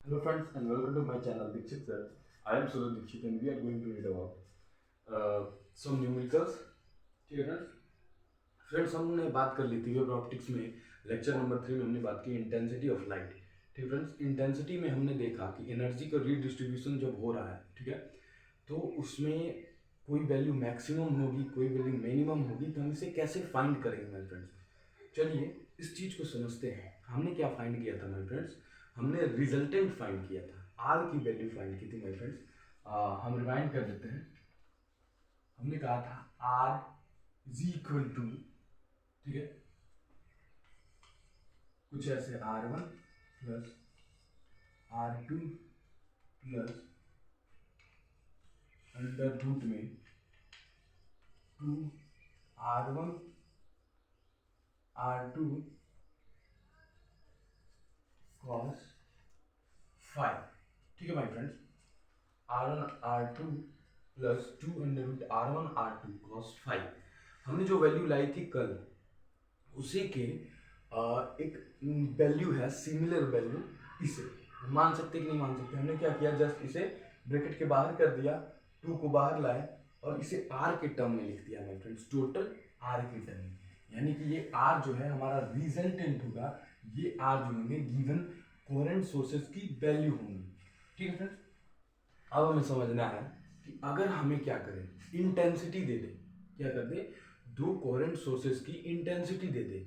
Hello friends and welcome to my channel Dikshit sir. I am Suraj Dikshit and we are going to read about some numericals. ठीक है friends, हमने बात कर ली थी web optics में lecture number 3 में हमने बात की इंटेंसिटी ऑफ लाइट। ठीक है फ्रेंड्स, इंटेंसिटी में हमने देखा कि एनर्जी का रीडिस्ट्रीब्यूशन जब हो रहा है, ठीक है, तो उसमें कोई वैल्यू मैक्सिमम होगी, कोई वैल्यू मिनिमम होगी, तो हम इसे कैसे फाइंड करेंगे माय फ्रेंड्स। चलिए इस चीज़ को समझते हैं। हमने क्या फाइंड किया था माय फ्रेंड्स, हमने रिजल्टेंट फाइंड किया था, आर की वैल्यू फाइंड की थी माय फ्रेंड्स। हम रिवाइंड कर देते हैं। हमने कहा था आर इज इक्वल टू, ठीक है, कुछ ऐसे R1 plus R2 plus under root में 2R1 R2 cos 5। ठीक है my friends, R1 R2 plus 2 under root R1 R2 cos 5। हमने जो वैल्यू लाई थी कल, उसी के एक वैल्यू है, सिमिलर वैल्यू इसे मान सकते कि नहीं मान सकते। हमने क्या किया, जस्ट इसे ब्रैकेट के बाहर कर दिया, 2 को बाहर लाए और इसे आर के टर्म में लिख दिया माय फ्रेंड्स, टोटल आर के टर्म में। यानी कि ये आर जो है हमारा रिजल्टेंट होगा, ये आर जो होंगे गिवन कोहेरेंट सोर्सेज की वैल्यू होंगी। ठीक है फ्रेंड्स, अब हमें समझना है कि अगर हमें क्या करें, इंटेंसिटी दे दे, क्या कर दे, दो कोहेरेंट सोर्सेज की इंटेंसिटी दे दे,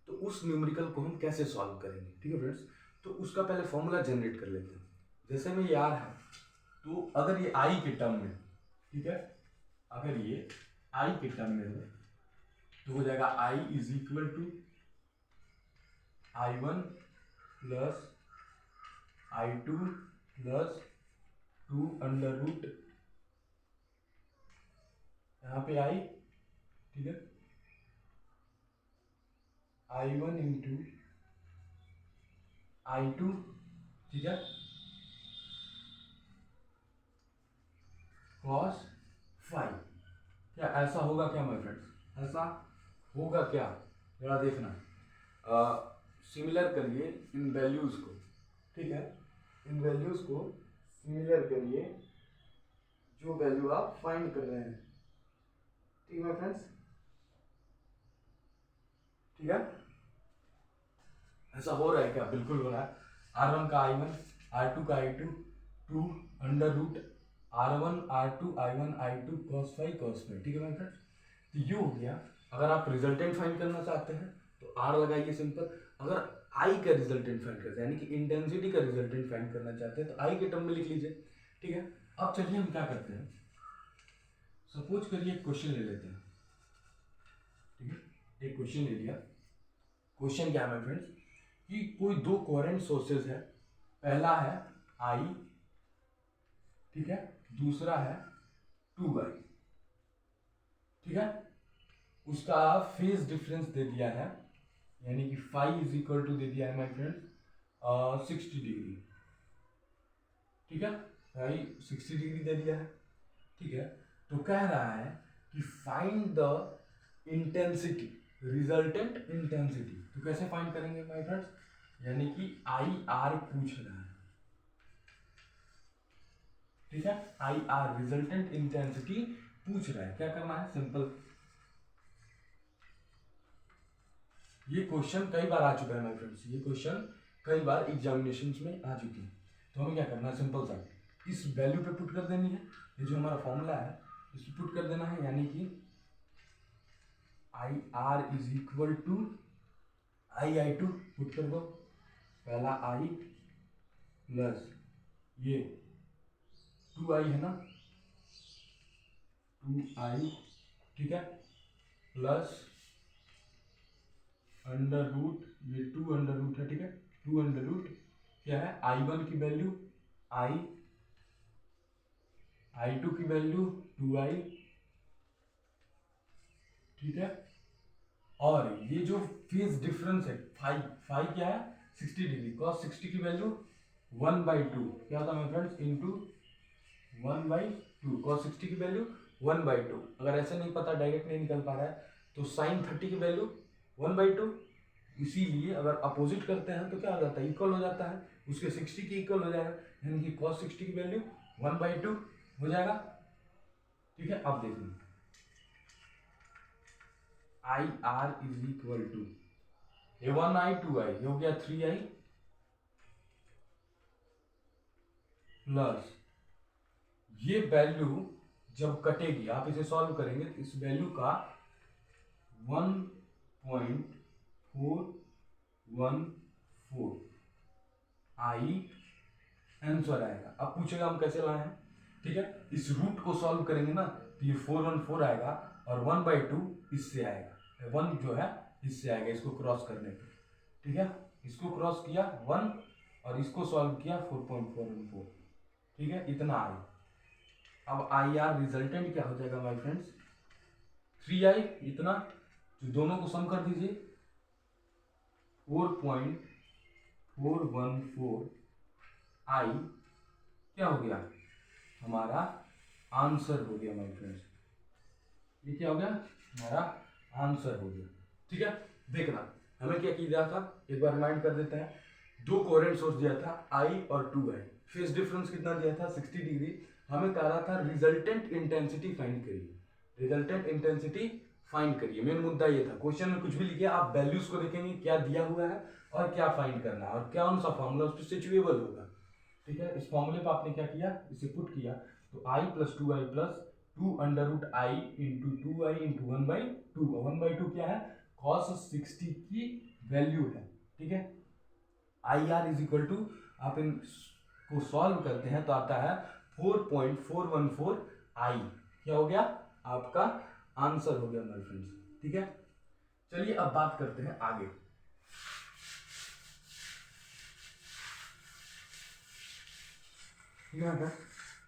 तो उस न्यूमेरिकल को हम कैसे सॉल्व करेंगे। ठीक है फ्रेंड्स, तो उसका पहले फॉर्मूला जनरेट कर लेते हैं। जैसे में ये आर है, तो अगर ये आई के टर्म में, ठीक है, अगर ये आई के टर्म में हो तो हो जाएगा I is equal to I1 plus I2 plus 2 under root, यहाँ पे आई, ठीक है, I1 इंटू I2, ठीक है, cos 5। क्या ऐसा होगा क्या माय फ्रेंड्स, ऐसा होगा क्या, जरा देखना। सिमिलर करिए इन वैल्यूज को, ठीक है, इन वैल्यूज को सिमिलर करिए जो वैल्यू आप फाइंड कर रहे हैं। ठीक है माय फ्रेंड्स, ठीक है, ऐसा हो रहा है क्या, बिल्कुल हो रहा है। R1 का I1, R2 का I2, 2 under root R1 R2 I1 I2 cos 5 cos 5। ठीक है माय फ्रेंड्स, तो ये हो गया। अगर आप रिजल्टेंट फाइंड करना चाहते हैं तो R लगाइए सिंपल। अगर I का रिजल्टेंट फाइंड करते हैं, यानी कि इंटेंसिटी का रिजल्टेंट फाइंड करना चाहते हैं, तो I के टर्म में लिख लीजिए। ठीक है, अब चलिए हम क्या करते हैं, सपोज करिए एक क्वेश्चन ले लेते हैं। ठीक है, एक क्वेश्चन ले लिया। क्वेश्चन क्या है माय फ्रेंड्स, कि कोई दो कोहेरेंट सोर्सेज है, पहला है I, ठीक है, दूसरा है 2I। ठीक है, उसका फेज डिफरेंस दे दिया है, यानी कि फाई इज इक्वल टू दे दिया है माय फ्रेंड्स 60 डिग्री। ठीक है, फाई 60 डिग्री दे दिया है। ठीक है, तो कह रहा है कि find the intensity, resultant intensity. तो कैसे फाइंड करेंगे माय फ्रेंड्स, यानी कि आई आर पूछ रहा है। ठीक है, आई आर रिजल्टेंट इंटेंसिटी पूछ रहा है। क्या करना है, सिंपल, ये क्वेश्चन कई बार आ चुका है माय फ्रेंड्स, ये क्वेश्चन कई बार एग्जामिनेशन में आ चुके हैं। तो हमें क्या करना है, सिंपल सा इस वैल्यू पे पुट कर देनी है, ये जो हमारा फॉर्मूला है इस पुट कर देना है, यानी कि I R is equal to I2 put कर दो, पहला आई प्लस ये 2I है ना, 2I, ठीक है, प्लस अंडर रूट, ये 2 अंडर रूट है, ठीक है, 2 अंडर रूट क्या है, I1 की वैल्यू I2 की वैल्यू 2I। ठीक है, और ये जो फेज डिफरेंस है फाई क्या है, 60 डिग्री, cos 60 की वैल्यू 1/2 क्या होता है माय फ्रेंड्स, इनटू 1/2, cos 60 की वैल्यू 1/2। अगर ऐसे नहीं पता, डायरेक्ट नहीं निकल पा रहा है, तो sin 30 की वैल्यू 1/2। इसीलिए अगर अपोजिट करते हैं तो क्या हो जाता है, इक्वल हो जाता है। उसके 60 की इक्वल हो जाएगा, यानी कि cos 60 की वैल्यू 1/2 हो जाएगा। ठीक है, अब देखिए I R is equal to ये 1i 2i, ये हो गया 3i प्लस ये वैल्यू जब कटेगी, आप इसे सॉल्व करेंगे तो इस वैल्यू का 1.414 आई आंसर आएगा। अब पूछेगा हम कैसे लाए हैं। ठीक है, इस रूट को सॉल्व करेंगे ना तो ये 414 आएगा और 1/2 इससे आएगा, 1 जो है इससे आएगा इसको क्रॉस करने पे। ठीक है, इसको क्रॉस किया 1 और इसको सॉल्व किया 4.414। ठीक है, इतना आई। अब आई आर रिजल्टेंट क्या हो जाएगा माय फ्रेंड्स, 3i इतना, जो दोनों को सम कर दीजिए 4.414 आई क्या हो गया, हमारा आंसर हो गया माय फ्रेंड्स। ये क्या हो गया, हमारा आंसर हो गया। ठीक है, देखना हमें क्या किया था, एक बार रिमाइंड कर देते हैं। दो कोहेरेंट सोर्स दिया था आई और 2i, फेज डिफरेंस कितना दिया था 60 डिग्री। हमें कह रहा था रिजल्टेंट इंटेंसिटी फाइंड करिए, रिजल्टेंट इंटेंसिटी फाइंड करिए। मेन मुद्दा ये था, क्वेश्चन में कुछ भी लिखिए, आप वैल्यूज को देखेंगे क्या दिया हुआ है और क्या फाइंड करना है और कौन सा फॉर्मूला उस पर सिचुएबल होगा। ठीक है, इस फॉर्मूले पर आपने क्या किया, इसे पुट किया तो i + 2i + 2√i into 2i into 1/2। 1/2 क्या है, cos 60 की वैल्यू है। ठीक है, I R is equal to, आप इनको सॉल्व करते हैं तो आता है 4.414 आई। क्या हो गया, आपका आंसर हो गया मेरे फ्रेंड्स। ठीक है, चलिए अब बात करते हैं आगे। ठीक है,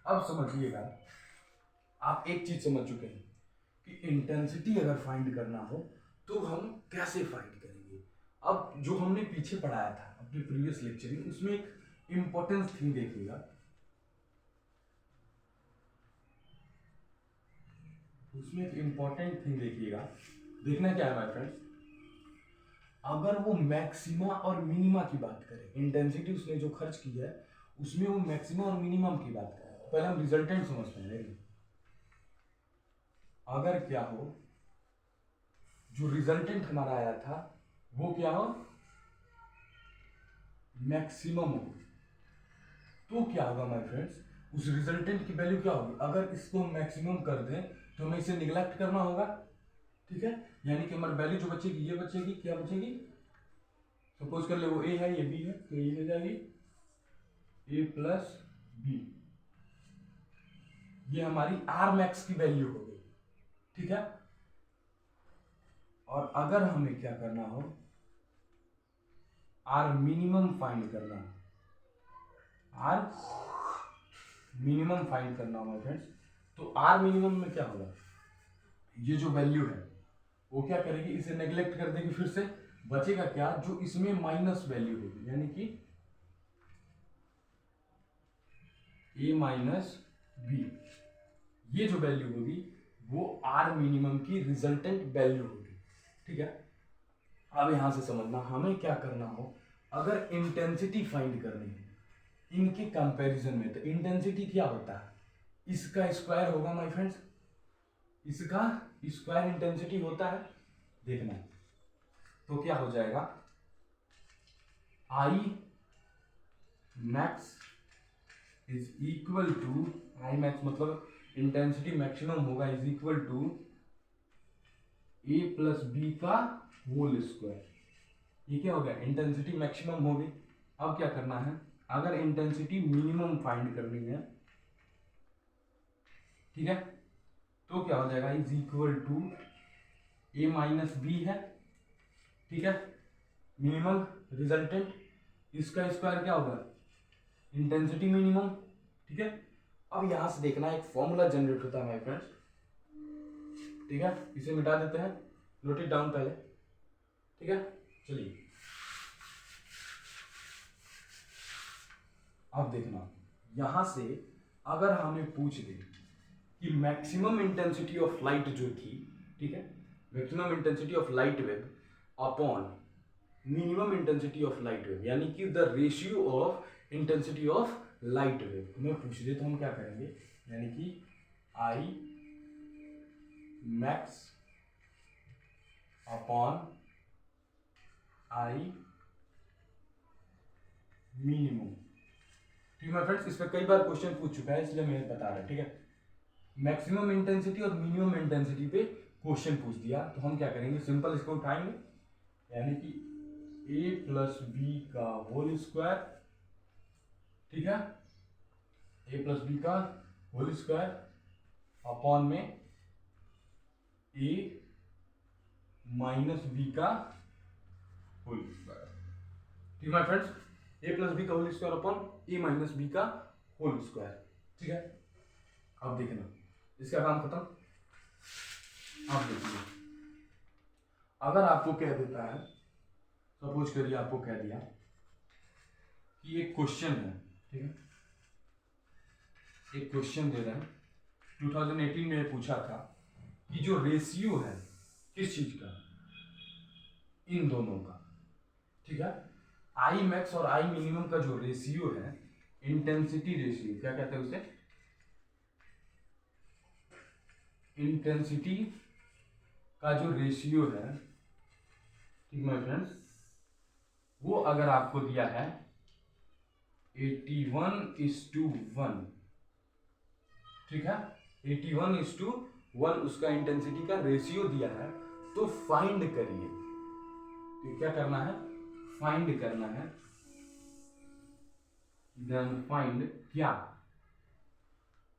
अब समझिएगा, आप एक चीज समझ चुके हैं कि इंटेंसिटी अगर फाइंड करना हो तो हम कैसे फाइंड करेंगे। अब जो हमने पीछे पढ़ाया था अपने प्रीवियस लेक्चरिंग, उसमें एक इंपॉर्टेंट थिंग देखिएगा, उसमें एक इंपॉर्टेंट थिंग देखिएगा। देखना क्या है माय फ्रेंड्स, अगर वो मैक्सिमा और मिनिमा की बात करें, इंटेंसिटी उसने जो खर्च की है उसमें वो मैक्सिमम और मिनिमम की बात करें, तो पहले हम रिजल्टेंट समझते हैं। अगर क्या हो, जो रिजल्टेंट हमारा आया था वो क्या हो, मैक्सिमम हो, तो क्या होगा माय फ्रेंड्स, उस रिजल्टेंट की वैल्यू क्या होगी। अगर इसको मैक्सिमम कर दें तो हमें इसे निगलेक्ट करना होगा। ठीक है, यानी कि हमारी वैल्यू जो बचेगी ये बचेगी, क्या बचेगी, सपोज कर ले वो ए है ये बी है, तो ये हो जाएगी a + b, ये हमारी आर मैक्स की वैल्यू हो गई। ठीक है, और अगर हमें क्या करना हो, आर मिनिमम फाइंड करना हो, आर मिनिमम फाइंड करना होगा फ्रेंड्स, तो आर मिनिमम में क्या होगा, ये जो वैल्यू है वो क्या करेगी, इसे नेग्लेक्ट कर देगी, फिर से बचेगा क्या, जो इसमें माइनस वैल्यू होगी, यानी कि a - b, ये जो वैल्यू होगी वो आर मिनिमम की रिजल्टेंट वैल्यू होगी। ठीक है, अब यहां से समझना, हमें क्या करना हो, अगर इंटेंसिटी फाइंड करनी है इनके कंपैरिजन में, तो इंटेंसिटी क्या होता है, इसका स्क्वायर होगा माय फ्रेंड्स, इसका स्क्वायर इंटेंसिटी होता है। देखना तो क्या हो जाएगा, I max is equal to, I max मतलब इंटेंसिटी मैक्सिमम होगा, is equal to a + b का होल स्क्वायर। ये क्या हो गया, इंटेंसिटी मैक्सिमम होगी। अब क्या करना है, अगर इंटेंसिटी मिनिमम फाइंड करनी है, ठीक है, तो क्या हो जाएगा, is equal to a - b है। ठीक है, मिनिमम रिजल्टेंट, इसका स्क्वायर क्या होगा, इंटेंसिटी मिनिमम। ठीक है, अब यहां से देखना एक फॉर्मूला जनरेट होता है माय फ्रेंड्स। ठीक है, इसे मिटा देते हैं, नोट इट डाउन पहले। ठीक है, चलिए अब देखना, यहां से अगर हमें पूछ दे कि मैक्सिमम इंटेंसिटी ऑफ लाइट जो थी, ठीक है, maximum intensity of light wave upon minimum intensity of light wave, यानी कि the ratio of intensity of light wave. मैं पूछ दे तो हम क्या करेंगे, यानी कि I max upon I minimum. ठीक है फ्रेंड्स, इस पर कई बार क्वेश्चन पूछ चुका है, इसलिए मैं बता रहा हूं। ठीक है, मैक्सिमम इंटेंसिटी और मिनिमम इंटेंसिटी पे क्वेश्चन पूछ दिया तो हम क्या करेंगे, सिंपल इसको उठाएंगे, यानी कि a प्लस बी का होल स्क्वायर, ठीक है, a प्लस बी का होल स्क्वायर अपॉन में a माइनस बी का होल स्क्वायर। ठीक है फ्रेंड्स, a प्लस बी का whole square upon a minus B का होल स्क्वायर। ठीक है, अब देखना इसका काम खत्म। आप देखिए, अगर आपको कह देता है, सपोज करिए आपको कह दिया कि एक क्वेश्चन है, ठीक है, एक क्वेश्चन दे रहे हैं 2018 में पूछा था कि जो रेशियो है किस चीज का, इन दोनों का, ठीक है, आई मैक्स और आई मिनिमम का जो रेशियो है, इंटेंसिटी रेशियो, क्या कहते हैं उसे, इंटेंसिटी का जो रेशियो है, ठीक है फ्रेंड्स, वो अगर आपको दिया है 81:1, ठीक है, 81:1 उसका इंटेंसिटी का रेशियो दिया है, तो फाइंड करिए। तो क्या करना है, फाइंड करना है, देन फाइंड क्या,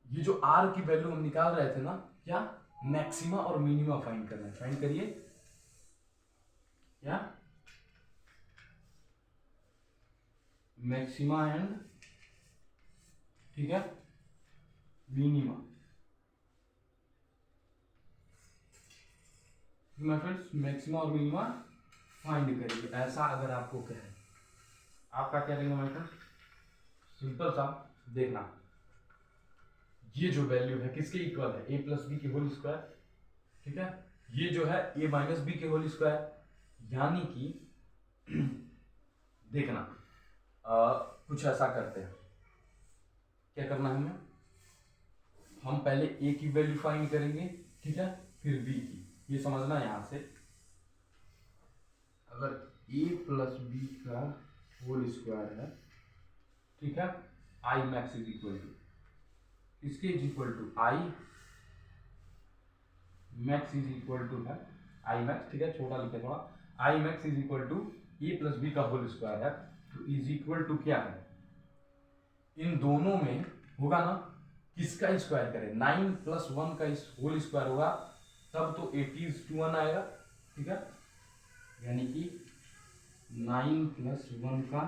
ये जो आर की वैल्यू हम निकाल रहे थे ना, क्या, मैक्सिमा और मिनिमा फाइंड करना है। फाइंड करिए क्या, मैक्सिमा एंड, ठीक है, मिनिमा। फ्रेंड्स, मैक्सिमा और मिनिमा फाइंड करिए, ऐसा अगर आपको कहे, आप क्या करेंगे माय फ्रेंड्स, सिंपल सा देखना, ये जो वैल्यू है किसके इक्वल है, a प्लस बी के होल स्क्वायर, ठीक है, ये जो है a माइनस बी के होल स्क्वायर, यानी कि देखना कुछ ऐसा करते हैं, क्या करना है हमें, हम पहले a की वैल्यू फाइंड करेंगे, ठीक है, फिर b की, ये समझना यहां से, अगर a प्लस बी का होल स्क्वायर है, ठीक है, I max is equal to, इसके is equal to I max is equal to है, आई मैक्स, ठीक है, छोटा लिखे थोड़ा, I max is equal to A plus B का होल स्क्वायर है, तो इज इक्वल टू क्या है, इन दोनों में होगा ना, किसका स्क्वायर करें, 9 प्लस 1 का होल स्क्वायर होगा, तब तो 80:1 आएगा, ठीक है, यानी कि 9 प्लस 1 का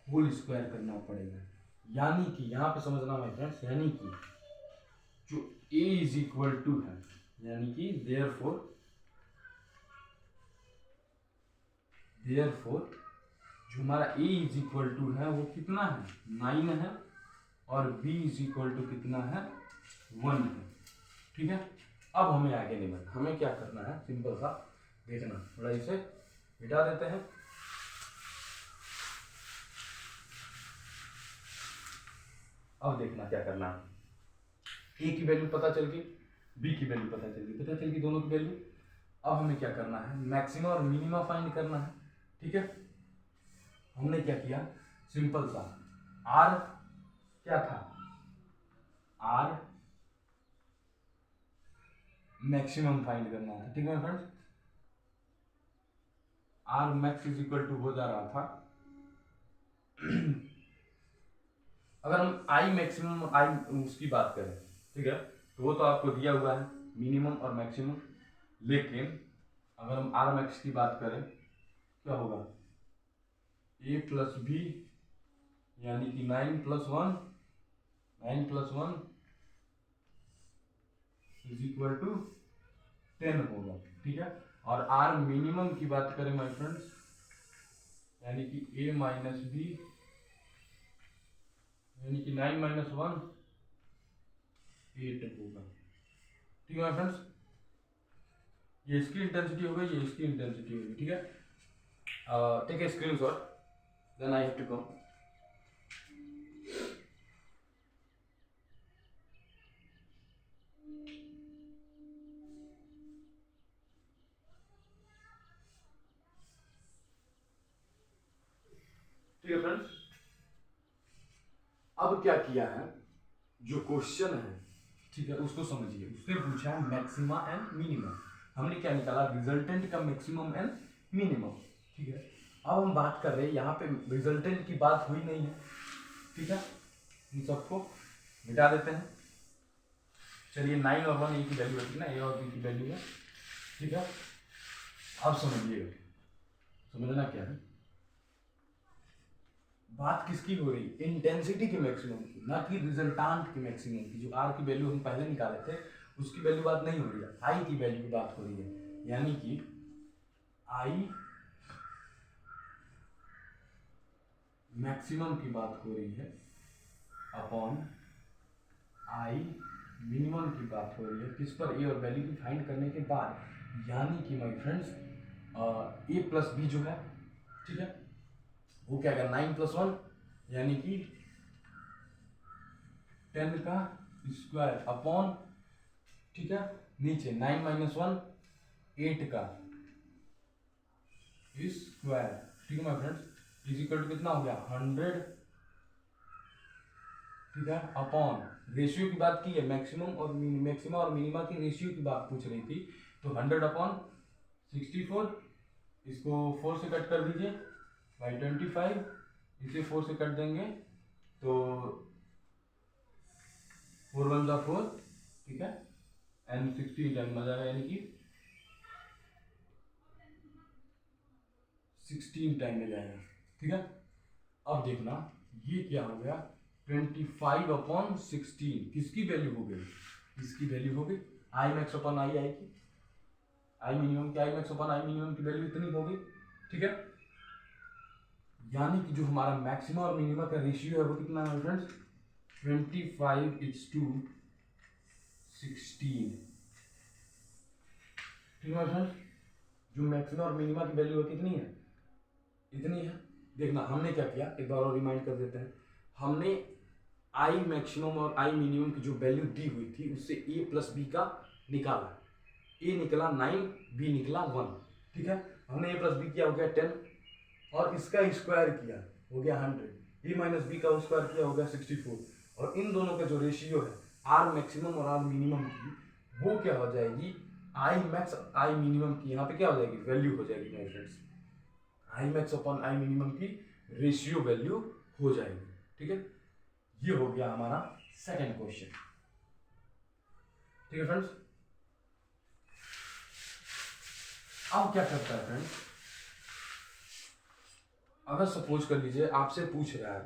होल स्क्वायर करना पड़ेगा, यानी कि यहां पे समझना माय फ्रेंड्स, यानी कि जो a इज इक्वल टू है, यानी कि देयरफॉर जो हमारा a इज इक्वल टू है वो कितना है, 9 है, और b इज इक्वल टू कितना है, 1 है, ठीक है। अब हमें आगे नहीं बढ़ना, हमें क्या करना है, सिंपल सा देखना, थोड़ा इसे मिटा देते हैं, अब देखना क्या करना है, a की वैल्यू पता चल गई, b की वैल्यू पता चल गई दोनों की वैल्यू। अब हमें क्या करना है, मैक्सिमा और मिनिमा फाइंड करना है, ठीक है। हमने क्या किया, सिंपल सा r क्या था, r मैक्सिमम फाइंड करना था, ठीक है friends, r max is equal to हो जा रहा था अगर हम आई मैक्सिमम आई उसकी बात करें, ठीक है, तो वो तो आपको दिया हुआ है मिनिमम और मैक्सिमम, लेकिन अगर हम आर मैक्स की बात करें क्या होगा, a प्लस बी, यानी कि 9 प्लस 1 इज इक्वल टू 10 होगा, ठीक है। और आर मिनिमम की बात करें माय फ्रेंड्स, यानी कि a माइनस बी, यानी कि 9 माइनस 1 8 होगा, ठीक है फ्रेंड्स, ये इसकी इंटेंसिटी होगी, ये इसकी इंटेंसिटी होगी, ठीक है। Take a screenshot, then I have to come. ठीक है फ्रेंड्स, अब क्या किया है, जो क्वेश्चन है, ठीक है, उसको समझिए। उसने पूछा है मैक्सिमा एंड मिनिमम, हमने क्या निकाला, रिजल्टेंट का मैक्सिमम एंड मिनिमम। ठीक है, अब हम बात कर रहे हैं, यहाँ पे रिजल्टेंट की बात हुई नहीं है। ठीक है, इन सबको मिटा देते हैं। चलिए 9 और 1 ए की वैल्यू है ना, ए और बी की वैल्यू है। ठीक है, अब समझिएगा, समझना क्या है, बात किसकी हो रही, इंटेंसिटी की मैक्सिमम की, ना कि रिजल्टांट की मैक्सिमम की। जो आर की वैल्यू हम पहले निकाले थे उसकी वैल्यू बात नहीं हो रही है, आई की वैल्यू की बात हो रही है। यानी कि आई मैक्सिमम की बात हो रही है अपॉन आई मिनिमम की बात हो रही है, किस पर, ए और वैल्यू की फाइंड करने के बाद। यानी कि my friends, A plus B जो है, ठीक है, वो क्या है, 9 + 1 यानी कि 10 का स्क्वायर अपॉन, ठीक है, नीचे 9 - 1 8 का स्क्वायर। ठीक है my friends, is equal to कितना हो गया, 100। ठीक है, अपॉन रेशियो की बात की है, मैक्सिमम और मैक्सिमा और मिनिमा की रेशियो की बात पूछ रही थी, तो 100/64, इसको 4 से कट कर दीजिए बाई 25, इसे 4 से कट देंगे तो 4 × 1 = 4। ठीक है, एंड 16 टाइम आ जाएगा, यानी कि 16 टाइम में जाएगा। ठीक है, अब देखना ये क्या हो गया, 25/16 किसकी वैल्यू हो गई, इसकी वैल्यू हो गई आई मैक्स अपॉन आई आएगी, आई मिनिमम की, I max upon I minimum की वैल्यू इतनी हो गई। ठीक है, यानी कि जो हमारा मैक्सिमम और मिनिमम का रेशियो है वो कितना है फ्रेंड्स, 25:16। ठीक है फ्रेंड्स, जो मैक्सिमम और मिनिमम की वैल्यू है कितनी है, इतनी है। देखना हमने क्या किया, एक बार और रिमाइंड कर देते हैं। हमने आई मैक्सिमम और आई मिनिमम की जो वैल्यू दी हुई थी उससे ए प्लस बी का निकाला, ए निकला 9, बी निकला 1। ठीक है, हमने ए प्लस बी किया हो गया 10 और इसका स्क्वायर किया हो गया 100, ए माइनस बी का स्क्वायर किया हो गया 64, और इन दोनों का जो रेशियो है आर मैक्सिमम और आर मिनिमम की, वो क्या हो जाएगी, आई मैक्स आई मिनिमम की यहाँ पे क्या हो जाएगी, वैल्यू हो जाएगी my friends, I max upon I minimum की रेशियो वैल्यू हो जाएगी। ठीक है, ये हो गया हमारा सेकंड क्वेश्चन। ठीक है फ्रेंड्स, अब क्या करता है फ्रेंड्स, अगर सपोज कर लीजिए आपसे पूछ रहा है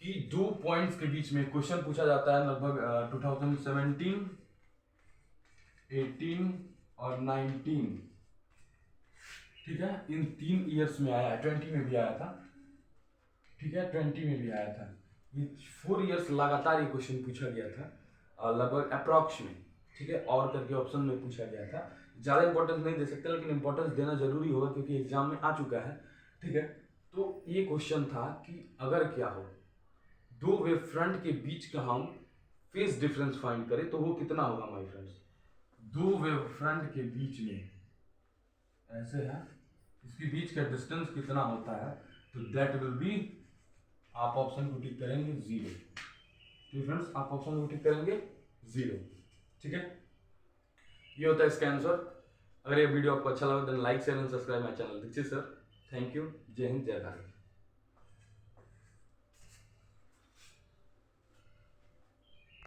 कि 2 पॉइंट्स के बीच में, क्वेश्चन पूछा जाता है लगभग 2017, 18 और 19, ठीक है, इन 3 ईयर्स में आया है, 20 में भी आया था। ठीक है, 20 में भी आया था, ये 4 ईयर्स लगातार ये क्वेश्चन पूछा गया था लगभग अप्रॉक्स में। ठीक है, और करके ऑप्शन में पूछा गया था, ज़्यादा इंपॉर्टेंस नहीं दे सकते लेकिन इंपॉर्टेंस देना जरूरी होगा क्योंकि एग्जाम में आ चुका है। ठीक है, तो ये क्वेश्चन था कि अगर क्या हो, 2 वेव फ्रंट के बीच का हम फेस डिफरेंस फाइंड करें तो वो कितना होगा माय फ्रेंड्स, 2 वेव फ्रंट के बीच में ऐसे है, इसके बीच का डिस्टेंस कितना होता है, तो दैट विल बी, आप ऑप्शन को टिक करेंगे 0। तो फ्रेंड्स आप ऑप्शन को टिक करेंगे 0। ठीक है, ये होता है इसका आंसर। अगर ये वीडियो आपको अच्छा लगा then like share and subscribe my channel. This is sir, thank you, जय हिंद, जय भारत।